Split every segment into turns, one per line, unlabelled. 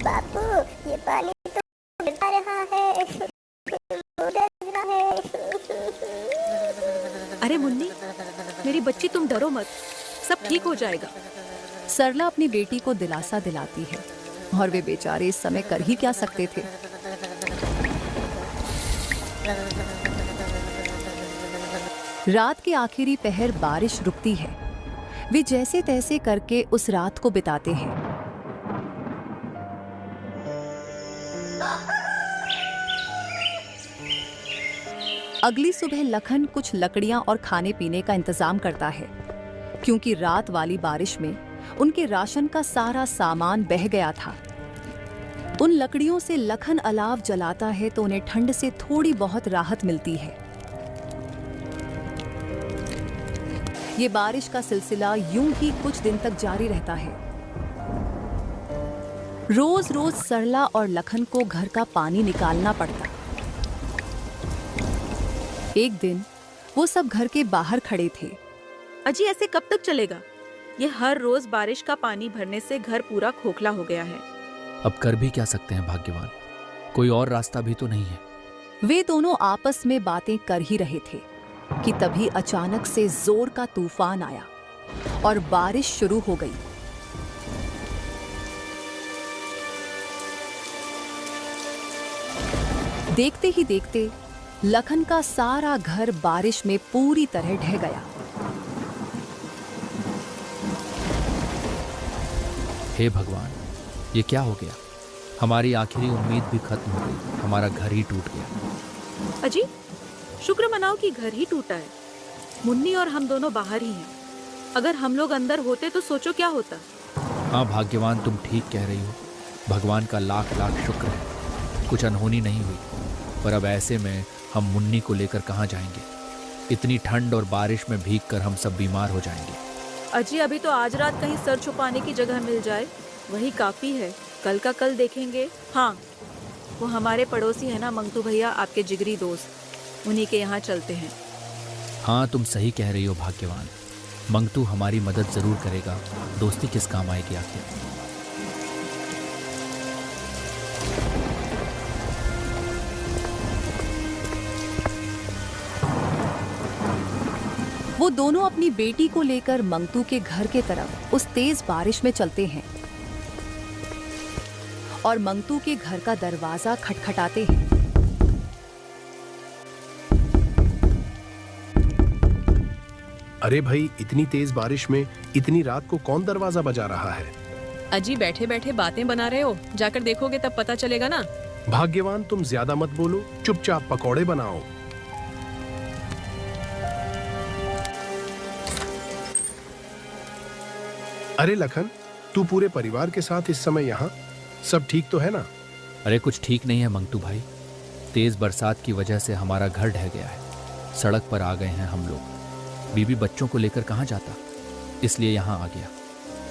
बापू, ये पानी तो गिर रहा है, डर रहा है।
अरे मुन्नी, मेरी बच्ची तुम डरो मत, सब ठीक हो जाएगा।
सरला अपनी बेटी को दिलासा दिलाती है और वे बेचारे इस समय कर ही क्या सकते थे। रात के आखिरी पहर बारिश रुकती है। वे जैसे तैसे करके उस रात को बिताते हैं। अगली सुबह लखन कुछ लकड़ियां और खाने पीने का इंतजाम करता है, क्योंकि रात वाली बारिश में उनके राशन का सारा सामान बह गया था। उन लकड़ियों से लखन अलाव जलाता है तो उन्हें ठंड से थोड़ी बहुत राहत मिलती है। ये बारिश का सिलसिला यूं ही कुछ दिन तक जारी रहता है। रोज रोज सरला और लखन को घर का पानी निकालना पड़ता। एक दिन वो सब घर के बाहर खड़े थे।
अजी, ऐसे कब तक चलेगा? ये हर रोज बारिश का पानी भरने से घर पूरा खोखला हो गया है।
अब कर भी क्या सकते हैं भाग्यवान, कोई और रास्ता भी तो नहीं है।
वे दोनों आपस में बातें कर ही रहे थे कि तभी अचानक से जोर का तूफान आया और बारिश शुरू हो गई। देखते ही देखते लखन का सारा घर बारिश में पूरी तरह ढह गया।
हे भगवान, ये क्या हो गया? हमारी आखिरी उम्मीद भी खत्म हो गई, हमारा घर ही टूट गया।
अजी, शुक्र मनाओ कि घर ही टूटा है। मुन्नी और हम दोनों बाहर ही हैं। अगर हम लोग अंदर होते तो सोचो क्या होता।
हाँ भाग्यवान, तुम ठीक कह रही हो। भगवान का लाख लाख शुक्र है, कुछ अनहोनी नहीं हुई। पर अब ऐसे में हम मुन्नी को लेकर कहाँ जाएंगे? इतनी ठंड और बारिश में भीगकर हम सब बीमार हो जाएंगे।
अजी, अभी तो आज रात कहीं सर छुपाने की जगह मिल जाए, वही काफी है। कल का कल देखेंगे। हाँ, वो हमारे पड़ोसी है ना मंगतू भैया, आपके जिगरी दोस्त, उन्हीं के यहाँ चलते हैं।
हाँ, तुम सही कह रही हो भाग्यवान। मंगतू हमारी मदद जरूर करेगा, दोस्ती किस काम आएगी आखिर।
वो दोनों अपनी बेटी को लेकर मंगतू के घर के तरफ उस तेज बारिश में चलते हैं और मंगतू के घर का दरवाजा खटखटाते हैं।
अरे भाई, इतनी तेज बारिश में इतनी रात को कौन दरवाजा बजा रहा है?
अजी, बैठे बैठे बातें बना रहे हो, जाकर देखोगे तब पता चलेगा ना।
भाग्यवान, तुम ज्यादा मत बोलो, चुपचाप पकौड़े बनाओ। अरे लखन, तू पूरे परिवार के साथ इस समय यहाँ? सब ठीक तो है ना?
अरे कुछ ठीक नहीं है मंगतू भाई, तेज बरसात की वजह से हमारा घर ढह गया है। सड़क पर आ गए हैं हम लोग। बीबी बच्चों को लेकर कहाँ जाता, इसलिए यहाँ आ गया।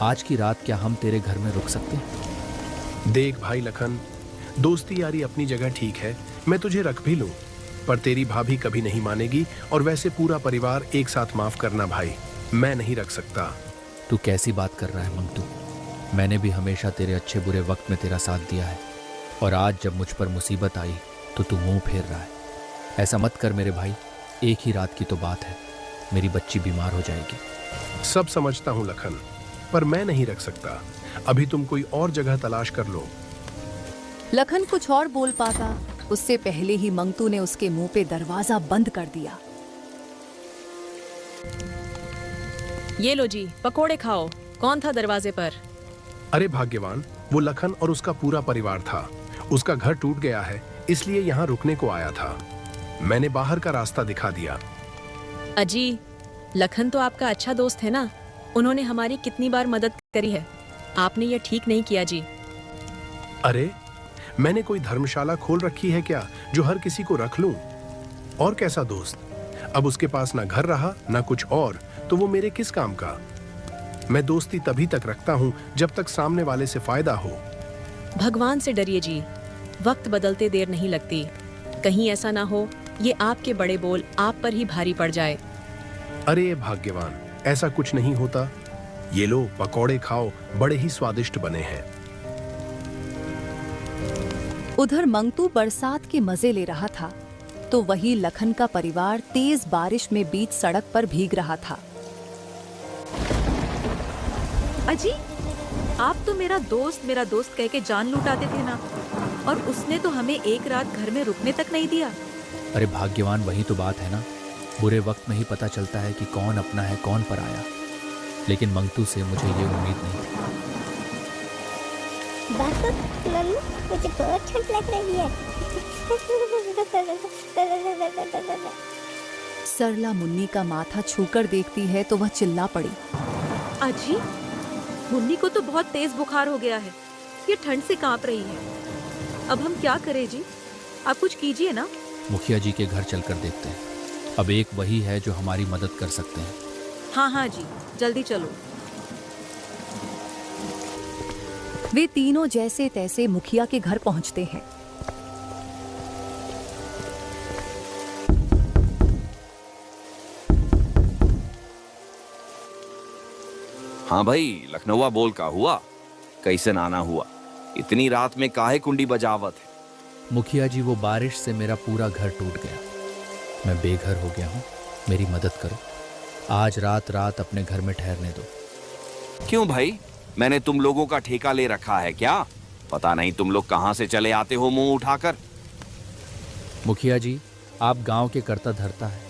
आज की रात क्या हम तेरे घर में रुक सकते हैं?
देख भाई लखन, दोस्ती यारी अपनी जगह ठीक है, मैं तुझे रख भी लूं, पर तेरी भाभी कभी नहीं मानेगी। और वैसे पूरा परिवार एक साथ माफ करना भाई, मैं नहीं रख सकता।
तू कैसी बात कर रहा है मंगतू? मैंने भी हमेशा तेरे अच्छे बुरे वक्त में तेरा साथ दिया है, और आज जब मुझ पर मुसीबत आई तो तू मुंह फेर रहा है। ऐसा मत कर मेरे भाई, एक ही रात की तो बात है, मेरी बच्ची बीमार हो जाएगी।
सब समझता हूँ लखन, पर मैं नहीं रख सकता। अभी तुम कोई और जगह तलाश कर लो।
लखन कुछ और बोल पाता, उससे पहले ही मंगतू ने उसके मुंह पे दरवाजा बंद कर दिया।
ये लो जी, पकोड़े खाओ। कौन था दरवाजे पर?
अरे भाग्यवान, वो लखन और उसका पूरा परिवार था। उसका घर टूट गया है, इसलिए यहाँ रुकने को आया था। मैंने बाहर का रास्ता दिखा दिया।
अजी, लखन तो आपका अच्छा दोस्त है ना, उन्होंने हमारी कितनी बार मदद करी है। आपने ये ठीक नहीं किया जी।
अरे, मैंने कोई धर्मशाला खोल रखी है क्या जो हर किसी को रख लूं? और कैसा दोस्त? अब उसके पास ना घर रहा ना कुछ और, तो वो मेरे किस काम का? मैं दोस्ती तभी तक रखता हूं जब तक सामने वाले से फायदा हो।
भगवान से डरिए जी, वक्त बदलते देर नहीं लगती। कहीं ऐसा ना हो ये आपके बड़े बोल आप पर ही भारी पड़ जाए।
अरे भाग्यवान, ऐसा कुछ नहीं होता। ये लो पकौड़े खाओ, बड़े ही स्वादिष्ट बने हैं।
उधर मंगतू बरसात के मजे ले रहा था तो वही लखन का परिवार तेज बारिश में बीच सड़क पर भीग रहा था।
अजी, आप तो मेरा दोस्त कह के जान लुटाते थे ना, और उसने तो हमें एक रात घर में रुकने तक नहीं दिया।
अरे भाग्यवान वही तो बात है ना, बुरे वक्त में ही पता चलता है कि कौन अपना है कौन पराया। लेकिन मंगतू से मुझे ये उम्मीद नहीं थी।
बापू, मम्मी, मुझे बहुत ठंड लग रही है।
सरला मुन्नी का माथा छूकर देखती है तो वह चिल्ला पड़ी।
अजी, मुन्नी को तो बहुत तेज बुखार हो गया है, ये ठंड से कांप रही है। अब हम क्या करें जी? आप कुछ कीजिए ना।
मुखिया जी के घर चलकर देखते हैं, अब एक वही है जो हमारी मदद कर सकते हैं।
हाँ हाँ जी, जल्दी चलो।
वे तीनों जैसे तैसे मुखिया के घर पहुंचते हैं।
हाँ भाई, लखनऊआ बोल का हुआ, कैसे नाना हुआ? इतनी रात में काहे कुंडी बजावत है?
मुखिया जी, वो बारिश से मेरा पूरा घर टूट गया, मैं बेघर हो गया हूँ, मेरी मदद करो। आज रात अपने घर में ठहरने दो।
क्यों भाई, मैंने तुम लोगों का ठेका ले रखा है क्या? पता नहीं तुम लोग कहाँ से चले आते हो मुंह उठाकर।
मुखिया जी, आप गांव के करता धरता है,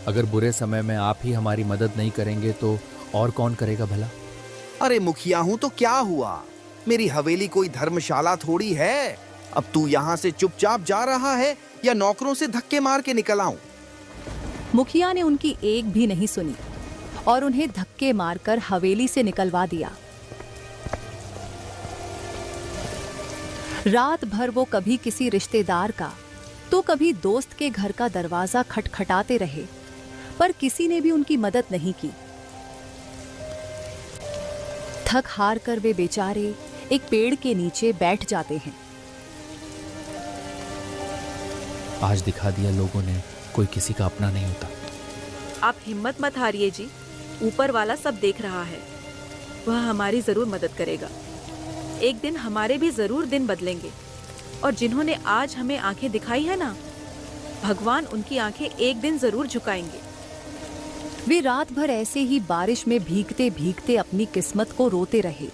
अगर बुरे समय में आप ही हमारी मदद नहीं करेंगे तो और कौन करेगा भला?
अरे मुखिया हूं तो क्या हुआ, मेरी हवेली कोई धर्मशाला थोड़ी है। अब तू यहाँ से चुपचाप जा रहा है या नौकरों से धक्के मार के निकल आऊं?
मुखिया ने उनकी एक भी नहीं सुनी और उन्हें धक्के मारकर हवेली से निकलवा दिया। रात भर वो कभी किसी रिश्तेदार का तो कभी दोस्त के घर का दरवाजा खटखटाते रहे, पर किसी ने भी उनकी मदद नहीं की। थक हार कर वे बेचारे एक पेड़ के नीचे बैठ जाते हैं।
आज दिखा दिया लोगों ने, कोई किसी का अपना नहीं होता।
आप हिम्मत मत हारिए जी, ऊपर वाला सब देख रहा है, वह हमारी जरूर मदद करेगा। एक दिन हमारे भी जरूर दिन बदलेंगे, और जिन्होंने आज हमें आंखें दिखाई है ना, भगवान उनकी आंखें एक दिन जरूर झुकाएंगे।
वे रात भर ऐसे ही बारिश में भीगते भीगते अपनी किस्मत को रोते रहे।